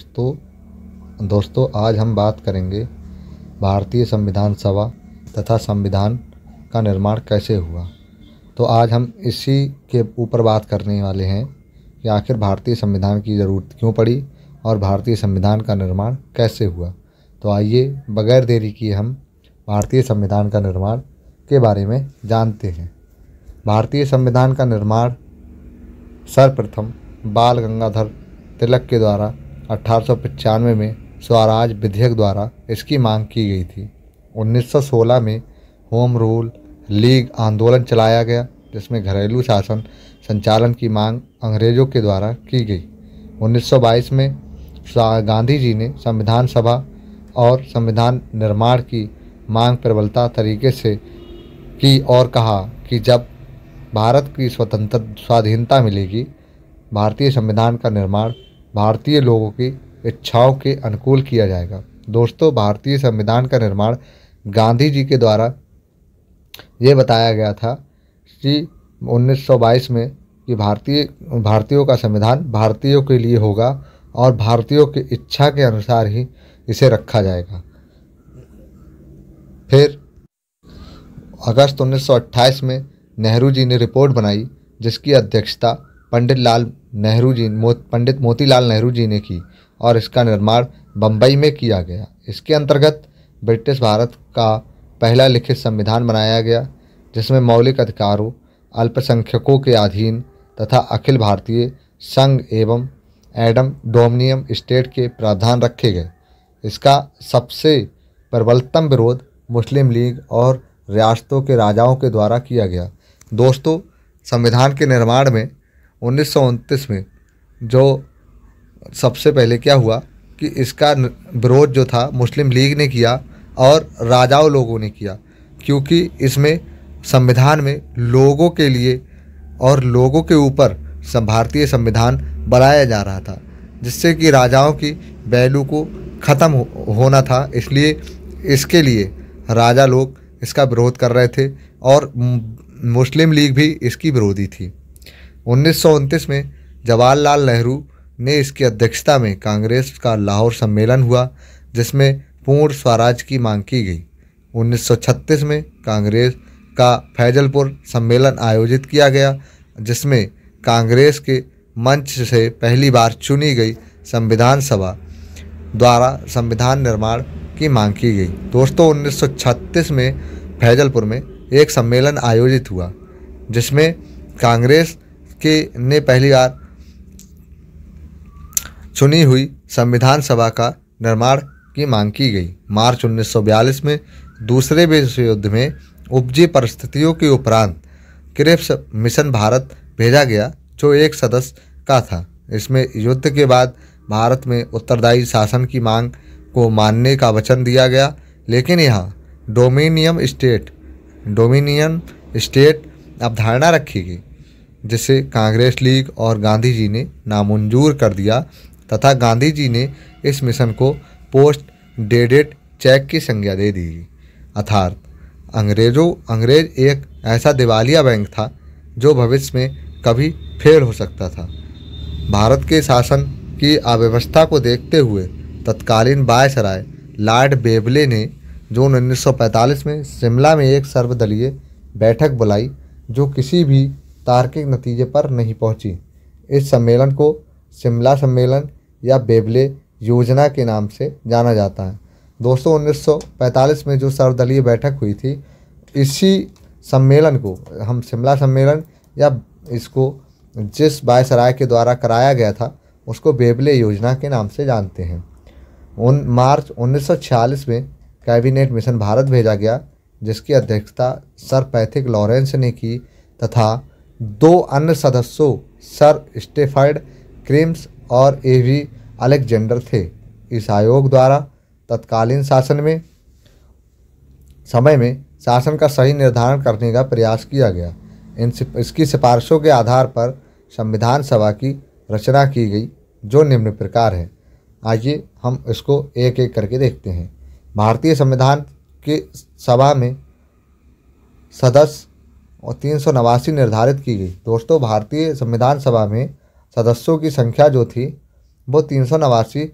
दोस्तों आज हम बात करेंगे भारतीय संविधान सभा तथा संविधान का निर्माण कैसे हुआ। तो आज हम इसी के ऊपर बात करने वाले हैं कि आखिर भारतीय संविधान की ज़रूरत क्यों पड़ी और भारतीय संविधान का निर्माण कैसे हुआ। तो आइए बगैर देरी किए हम भारतीय संविधान का निर्माण के बारे में जानते हैं। भारतीय संविधान का निर्माण सर्वप्रथम बाल गंगाधर तिलक के द्वारा 1895 में स्वराज विधेयक द्वारा इसकी मांग की गई थी। 1916 में होम रूल लीग आंदोलन चलाया गया, जिसमें घरेलू शासन संचालन की मांग अंग्रेज़ों के द्वारा की गई। 1922 में गांधी जी ने संविधान सभा और संविधान निर्माण की मांग प्रबलता तरीके से की और कहा कि जब भारत की स्वाधीनता मिलेगी, भारतीय संविधान का निर्माण भारतीय लोगों की इच्छाओं के अनुकूल किया जाएगा। दोस्तों, भारतीय संविधान का निर्माण गांधी जी के द्वारा ये बताया गया था कि 1922 में कि भारतीयों का संविधान भारतीयों के लिए होगा और भारतीयों की इच्छा के अनुसार ही इसे रखा जाएगा। फिर अगस्त 1928 में नेहरू जी ने रिपोर्ट बनाई, जिसकी अध्यक्षता पंडित मोतीलाल नेहरू जी ने की और इसका निर्माण बम्बई में किया गया। इसके अंतर्गत ब्रिटिश भारत का पहला लिखित संविधान बनाया गया, जिसमें मौलिक अधिकारों, अल्पसंख्यकों के अधीन तथा अखिल भारतीय संघ एवं एडम डोमिनियन स्टेट के प्रावधान रखे गए। इसका सबसे प्रबलतम विरोध मुस्लिम लीग और रियासतों के राजाओं के द्वारा किया गया। दोस्तों, संविधान के निर्माण में 1929 में जो सबसे पहले क्या हुआ कि इसका विरोध जो था मुस्लिम लीग ने किया और राजाओं लोगों ने किया, क्योंकि इसमें संविधान में लोगों के लिए और लोगों के ऊपर भारतीय संविधान बनाया जा रहा था, जिससे कि राजाओं की वैल्यू को ख़त्म होना था। इसलिए इसके लिए राजा लोग इसका विरोध कर रहे थे और मुस्लिम लीग भी इसकी विरोधी थी। 1929 में जवाहरलाल नेहरू ने इसकी अध्यक्षता में कांग्रेस का लाहौर सम्मेलन हुआ, जिसमें पूर्ण स्वराज की मांग की गई। 1936 में कांग्रेस का फैजलपुर सम्मेलन आयोजित किया गया, जिसमें कांग्रेस के मंच से पहली बार चुनी गई संविधान सभा द्वारा संविधान निर्माण की मांग की गई। दोस्तों, 1936 में फैजलपुर में एक सम्मेलन आयोजित हुआ, जिसमें कांग्रेस ने पहली बार चुनी हुई संविधान सभा का निर्माण की मांग की गई। मार्च 1942 में दूसरे विश्व युद्ध में उपजी परिस्थितियों के उपरांत क्रिप्स मिशन भारत भेजा गया, जो एक सदस्य का था। इसमें युद्ध के बाद भारत में उत्तरदायी शासन की मांग को मानने का वचन दिया गया, लेकिन यहाँ डोमिनियन स्टेट अवधारणा रखी गई, जिसे कांग्रेस लीग और गांधी जी ने नामंजूर कर दिया तथा गांधी जी ने इस मिशन को पोस्ट डेटेड चेक की संज्ञा दे दी। अर्थात अंग्रेज एक ऐसा दिवालिया बैंक था जो भविष्य में कभी फेल हो सकता था। भारत के शासन की अव्यवस्था को देखते हुए तत्कालीन वायसराय लॉर्ड बेवले ने जून 1945 में शिमला में एक सर्वदलीय बैठक बुलाई, जो किसी भी तार्किक नतीजे पर नहीं पहुंची। इस सम्मेलन को शिमला सम्मेलन या बेवले योजना के नाम से जाना जाता है। दोस्तों, 1945 में जो सर्वदलीय बैठक हुई थी, इसी सम्मेलन को हम शिमला सम्मेलन या इसको जिस वायसराय के द्वारा कराया गया था उसको बेवले योजना के नाम से जानते हैं। मार्च 1946 में कैबिनेट मिशन भारत भेजा गया, जिसकी अध्यक्षता सर पैथिक लॉरेंस ने की तथा 2 अन्य सदस्यों सर स्टेफर्ड क्रीम्स और एवी अलेक्जेंडर थे। इस आयोग द्वारा तत्कालीन समय में शासन का सही निर्धारण करने का प्रयास किया गया। इसकी सिफारिशों के आधार पर संविधान सभा की रचना की गई, जो निम्न प्रकार है। आइए हम इसको एक एक करके देखते हैं। भारतीय संविधान की सभा में सदस्य और 389 निर्धारित की गई। दोस्तों, भारतीय संविधान सभा में सदस्यों की संख्या जो थी वो 389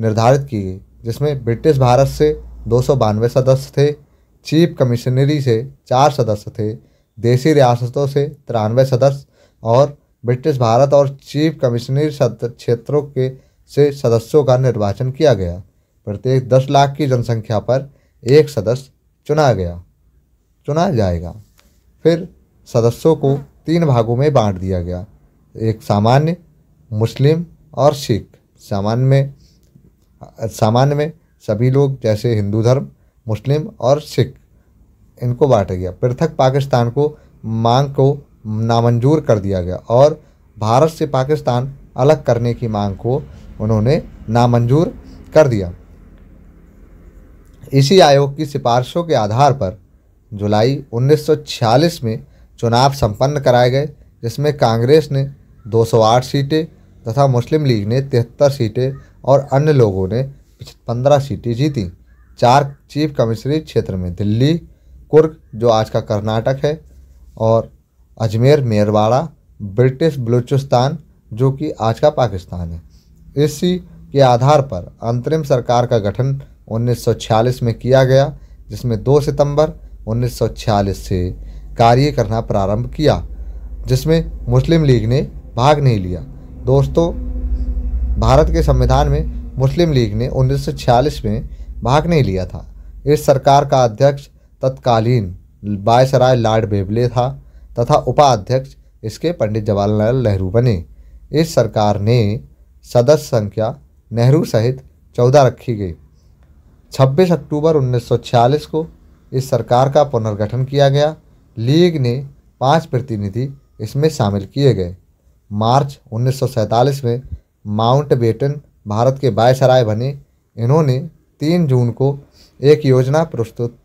निर्धारित की गई, जिसमें ब्रिटिश भारत से 292 सदस्य थे, चीफ कमिश्नरी से 4 सदस्य थे, देशी रियासतों से 93 सदस्य और ब्रिटिश भारत और चीफ कमिश्नरी क्षेत्रों के से सदस्यों का निर्वाचन किया गया। प्रत्येक 10 लाख की जनसंख्या पर एक सदस्य चुना जाएगा। फिर सदस्यों को 3 भागों में बांट दिया गया, एक सामान्य, मुस्लिम और सिख। सामान्य में सभी लोग जैसे हिंदू धर्म, मुस्लिम और सिख, इनको बांटा गया। पृथक पाकिस्तान को मांग को नामंजूर कर दिया गया और भारत से पाकिस्तान अलग करने की मांग को उन्होंने नामंजूर कर दिया। इसी आयोग की सिफारिशों के आधार पर जुलाई 1946 में चुनाव संपन्न कराए गए, जिसमें कांग्रेस ने 208 सीटें तथा मुस्लिम लीग ने 73 सीटें और अन्य लोगों ने 15 सीटें जीती। 4 चीफ कमिश्नरी क्षेत्र में दिल्ली, कुर्ग जो आज का कर्नाटक है, और अजमेर मेरवाड़ा, ब्रिटिश बलूचिस्तान जो कि आज का पाकिस्तान है। इसी के आधार पर अंतरिम सरकार का गठन 1946 में किया गया, जिसमें 2 सितंबर 1946 से कार्य करना प्रारंभ किया, जिसमें मुस्लिम लीग ने भाग नहीं लिया। दोस्तों, भारत के संविधान में मुस्लिम लीग ने 1946 में भाग नहीं लिया था। इस सरकार का अध्यक्ष तत्कालीन वायसराय लॉर्ड बेवले था तथा उपाध्यक्ष इसके पंडित जवाहरलाल नेहरू बने। इस सरकार ने सदस्य संख्या नेहरू सहित 14 रखी गई। 26 अक्टूबर 1946 को इस सरकार का पुनर्गठन किया गया। लीग ने 5 प्रतिनिधि इसमें शामिल किए गए। मार्च 1947 में माउंटबेटन भारत के वायसराय बने। इन्होंने 3 जून को एक योजना प्रस्तुत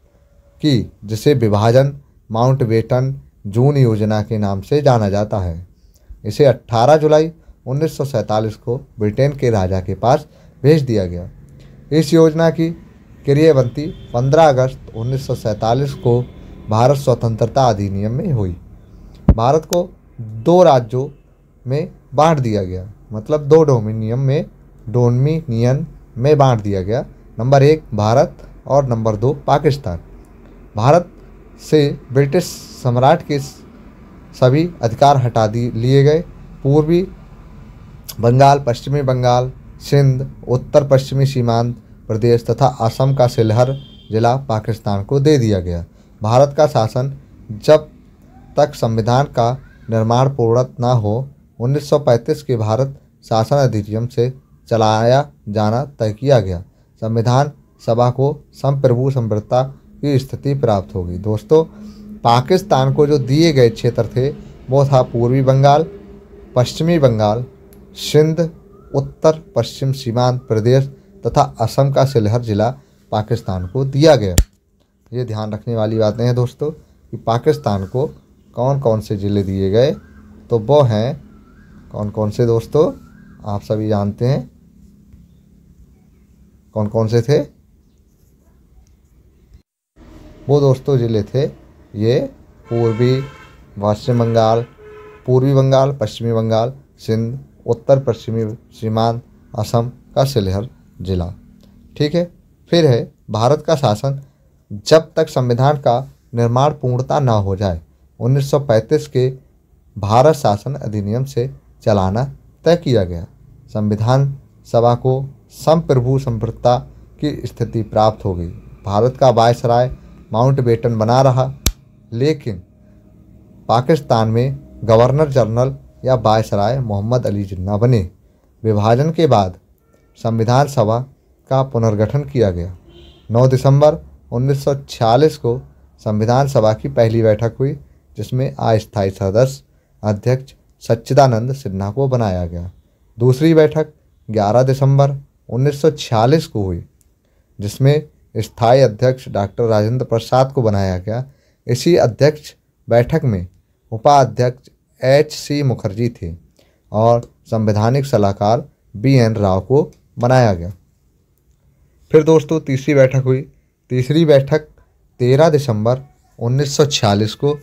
की, जिसे विभाजन माउंटबेटन जून योजना के नाम से जाना जाता है। इसे 18 जुलाई 1947 को ब्रिटेन के राजा के पास भेज दिया गया। इस योजना की क्रियान्वयन 15 अगस्त 1947 को भारत स्वतंत्रता अधिनियम में हुई। भारत को 2 राज्यों में बांट दिया गया, मतलब 2 डोमिनियन में बांट दिया गया। नंबर 1 भारत और नंबर 2 पाकिस्तान। भारत से ब्रिटिश सम्राट के सभी अधिकार हटा लिए गए। पूर्वी बंगाल, पश्चिमी बंगाल, सिंध, उत्तर पश्चिमी सीमांत प्रदेश तथा असम का सिलहर जिला पाकिस्तान को दे दिया गया। भारत का शासन जब तक संविधान का निर्माण पूर्ण न हो 1935 के भारत शासन अधिनियम से चलाया जाना तय किया गया। संविधान सभा को संप्रभु संप्रभुता की स्थिति प्राप्त होगी। दोस्तों, पाकिस्तान को जो दिए गए क्षेत्र थे वो था पूर्वी बंगाल, पश्चिमी बंगाल, सिंध, उत्तर पश्चिम सीमांत प्रदेश तथा असम का सिलहर जिला पाकिस्तान को दिया गया। ये ध्यान रखने वाली बातें हैं दोस्तों कि पाकिस्तान को कौन कौन से ज़िले दिए गए, तो वो हैं कौन कौन से दोस्तों, आप सभी जानते हैं कौन कौन से थे। वो दोस्तों ज़िले थे ये पूर्वी बंगाल, पश्चिमी बंगाल, सिंध, उत्तर पश्चिमी सीमांत, असम का सिलहर जिला। ठीक है। फिर है भारत का शासन जब तक संविधान का निर्माण पूर्णता न हो जाए 1935 के भारत शासन अधिनियम से चलाना तय किया गया। संविधान सभा को संप्रभु संप्रभुता की स्थिति प्राप्त हो गई। भारत का वायसराय माउंटबेटन बना रहा, लेकिन पाकिस्तान में गवर्नर जनरल या वायसराय मोहम्मद अली जिन्ना बने। विभाजन के बाद संविधान सभा का पुनर्गठन किया गया। 9 दिसंबर 1946 को संविधान सभा की पहली बैठक हुई, जिसमें अस्थायी सदस्य अध्यक्ष सच्चिदानंद सिन्हा को बनाया गया। दूसरी बैठक 11 दिसंबर 1946 को हुई, जिसमें स्थायी अध्यक्ष डॉक्टर राजेंद्र प्रसाद को बनाया गया। इसी अध्यक्ष बैठक में उपाध्यक्ष H.C. मुखर्जी थे और संवैधानिक सलाहकार B.N. राव को बनाया गया। फिर दोस्तों तीसरी बैठक हुई। तीसरी बैठक 13 दिसंबर 1946 को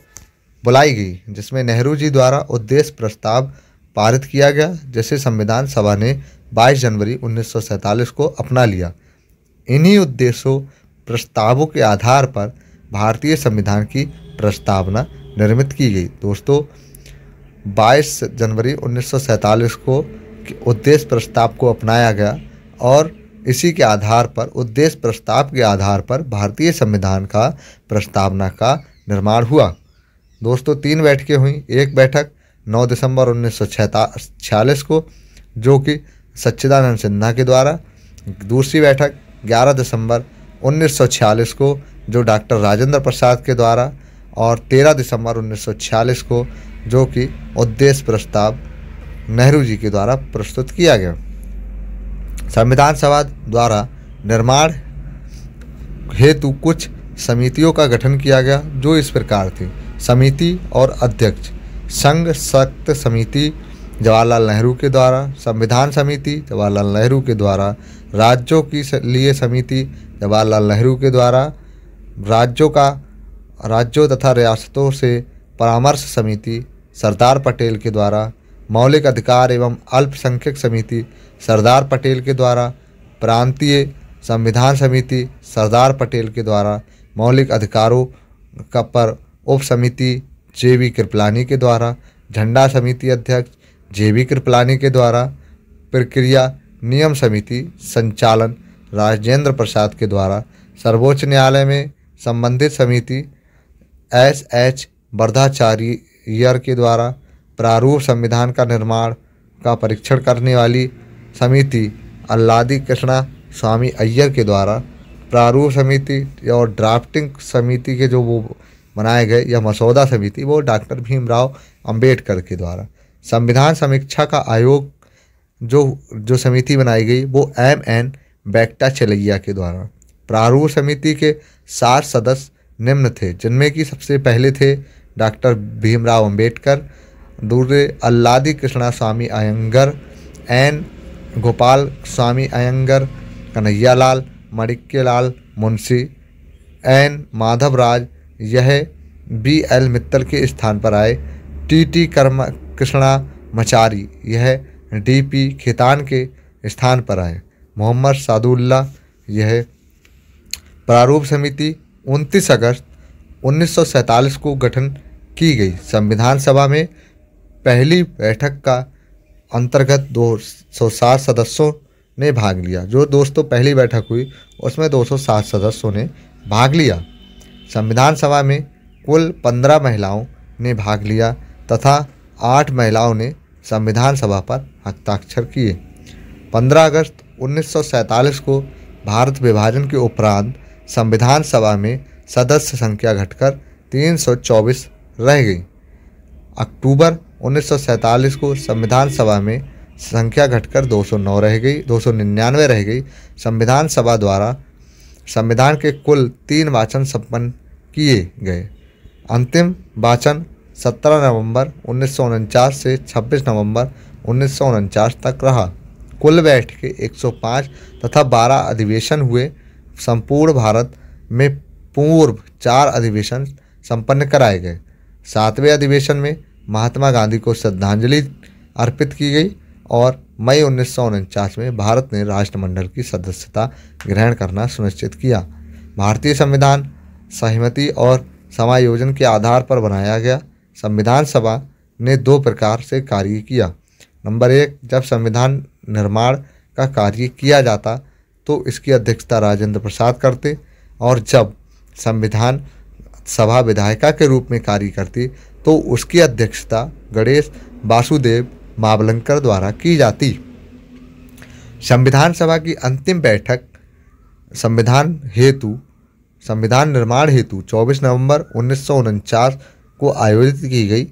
बुलाई गई, जिसमें नेहरू जी द्वारा उद्देश्य प्रस्ताव पारित किया गया, जिसे संविधान सभा ने 22 जनवरी 1947 को अपना लिया। इन्हीं उद्देश्यों प्रस्तावों के आधार पर भारतीय संविधान की प्रस्तावना निर्मित की गई। दोस्तों, 22 जनवरी 1947 को उद्देश्य प्रस्ताव को अपनाया गया और इसी के आधार पर उद्देश्य प्रस्ताव के आधार पर भारतीय संविधान का प्रस्तावना का निर्माण हुआ। दोस्तों, 3 बैठकें हुई। एक बैठक 9 दिसंबर 1946 को, जो कि सच्चिदानंद सिन्हा के द्वारा। दूसरी बैठक 11 दिसंबर 1946 को, जो डॉक्टर राजेंद्र प्रसाद के द्वारा। और 13 दिसंबर 1946 को, जो कि उद्देश्य प्रस्ताव नेहरू जी के द्वारा प्रस्तुत किया गया। संविधान सभा द्वारा निर्माण हेतु कुछ समितियों का गठन किया गया, जो इस प्रकार थी। समिति और अध्यक्ष: संघ शक्त समिति जवाहरलाल नेहरू के द्वारा, संविधान समिति जवाहरलाल नेहरू के द्वारा, राज्यों की लिए समिति जवाहरलाल नेहरू के द्वारा, राज्यों तथा रियासतों से परामर्श समिति सरदार पटेल के द्वारा, मौलिक अधिकार एवं अल्पसंख्यक समिति सरदार पटेल के द्वारा, प्रांतीय संविधान समिति सरदार पटेल के द्वारा, मौलिक अधिकारों का पर उप समिति जे.बी. कृपलानी के द्वारा, झंडा समिति अध्यक्ष जे.बी. कृपलानी के द्वारा, प्रक्रिया नियम समिति संचालन राजेंद्र प्रसाद के द्वारा, सर्वोच्च न्यायालय में संबंधित समिति एस.एच. वर्धाचार्यर के द्वारा, प्रारूप संविधान का निर्माण का परीक्षण करने वाली समिति अल्लादी कृष्णा स्वामी अय्यर के द्वारा, प्रारूप समिति और ड्राफ्टिंग समिति के जो वो बनाए गए या मसौदा समिति, वो डॉक्टर भीमराव अंबेडकर के द्वारा। संविधान समीक्षा का आयोग जो समिति बनाई गई, वो M.N. बेक्टाचलैया के द्वारा। प्रारूप समिति के 7 सदस्य निम्न थे, जिनमें कि सबसे पहले थे डॉक्टर भीमराव अंबेडकर, दूसरे अल्लादी कृष्णा स्वामी अयंगर, एन गोपाल स्वामी अयंगर, कन्हैयालाल माणिक्यलाल मुंशी, एन माधवराज, यह B.L. मित्तल के स्थान पर आए। T.T. कृष्णामाचारी, यह D.P. खेतान के स्थान पर आए। मोहम्मद सादुल्लाह, यह प्रारूप समिति 29 अगस्त 1947 को गठन की गई। संविधान सभा में पहली बैठक का अंतर्गत 207 सदस्यों ने भाग लिया। जो दोस्तों पहली बैठक हुई उसमें 207 सदस्यों ने भाग लिया। संविधान सभा में कुल 15 महिलाओं ने भाग लिया तथा 8 महिलाओं ने संविधान सभा पर हस्ताक्षर किए। 15 अगस्त 1947 को भारत विभाजन के उपरांत संविधान सभा में सदस्य संख्या घटकर 324 रह गई। अक्टूबर 1947 को संविधान सभा में संख्या घटकर 299 रह गई। संविधान सभा द्वारा संविधान के कुल 3 वाचन संपन्न किए गए। अंतिम वाचन 17 नवंबर 1949 से 26 नवंबर 1949 तक रहा। कुल बैठकें 105 तथा 12 अधिवेशन हुए। संपूर्ण भारत में पूर्व 4 अधिवेशन संपन्न कराए गए। 7वें अधिवेशन में महात्मा गांधी को श्रद्धांजलि अर्पित की गई और मई 1949 में भारत ने राष्ट्रमंडल की सदस्यता ग्रहण करना सुनिश्चित किया। भारतीय संविधान सहमति और समायोजन के आधार पर बनाया गया। संविधान सभा ने 2 प्रकार से कार्य किया। नंबर 1, जब संविधान निर्माण का कार्य किया जाता तो इसकी अध्यक्षता राजेंद्र प्रसाद करते और जब संविधान सभा विधायिका के रूप में कार्य करती तो उसकी अध्यक्षता गणेश वासुदेव मावलंकर द्वारा की जाती। संविधान सभा की अंतिम बैठक संविधान निर्माण हेतु 24 नवंबर 1949 को आयोजित की गई।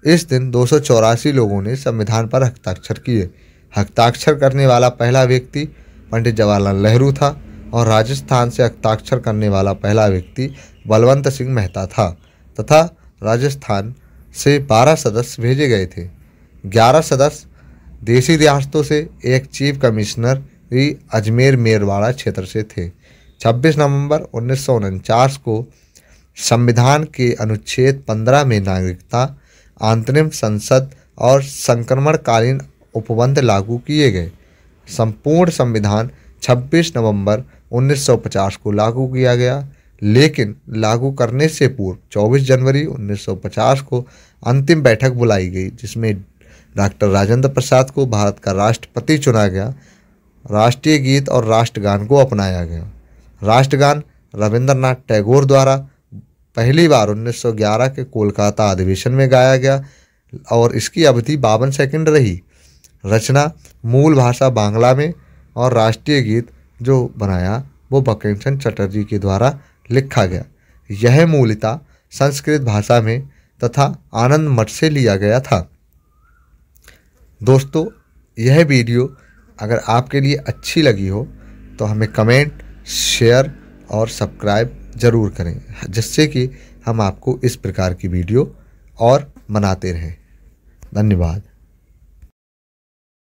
इस दिन 284 लोगों ने संविधान पर हस्ताक्षर किए। हस्ताक्षर करने वाला पहला व्यक्ति पंडित जवाहरलाल नेहरू था और राजस्थान से हस्ताक्षर करने वाला पहला व्यक्ति बलवंत सिंह मेहता था तथा राजस्थान से 12 सदस्य भेजे गए थे। 11 सदस्य देशी रियासतों से, एक चीफ कमिश्नर अजमेर मेरवाड़ा क्षेत्र से थे। 26 नवंबर 1949 को संविधान के अनुच्छेद 15 में नागरिकता, अंतरिम संसद और संक्रमणकालीन उपबंध लागू किए गए। संपूर्ण संविधान 26 नवंबर 1950 को लागू किया गया, लेकिन लागू करने से पूर्व 24 जनवरी 1950 को अंतिम बैठक बुलाई गई, जिसमें डॉक्टर राजेंद्र प्रसाद को भारत का राष्ट्रपति चुना गया। राष्ट्रीय गीत और राष्ट्रगान को अपनाया गया। राष्ट्रगान रविंद्रनाथ टैगोर द्वारा पहली बार 1911 के कोलकाता अधिवेशन में गाया गया और इसकी अवधि 52 सेकंड रही। रचना मूल भाषा बांग्ला में और राष्ट्रीय गीत जो बनाया वो बंकिम चटर्जी के द्वारा लिखा गया। यह मूलतः संस्कृत भाषा में तथा आनंद मठ से लिया गया था। दोस्तों, यह वीडियो अगर आपके लिए अच्छी लगी हो तो हमें कमेंट, शेयर और सब्सक्राइब ज़रूर करें, जिससे कि हम आपको इस प्रकार की वीडियो और बनाते रहें। धन्यवाद।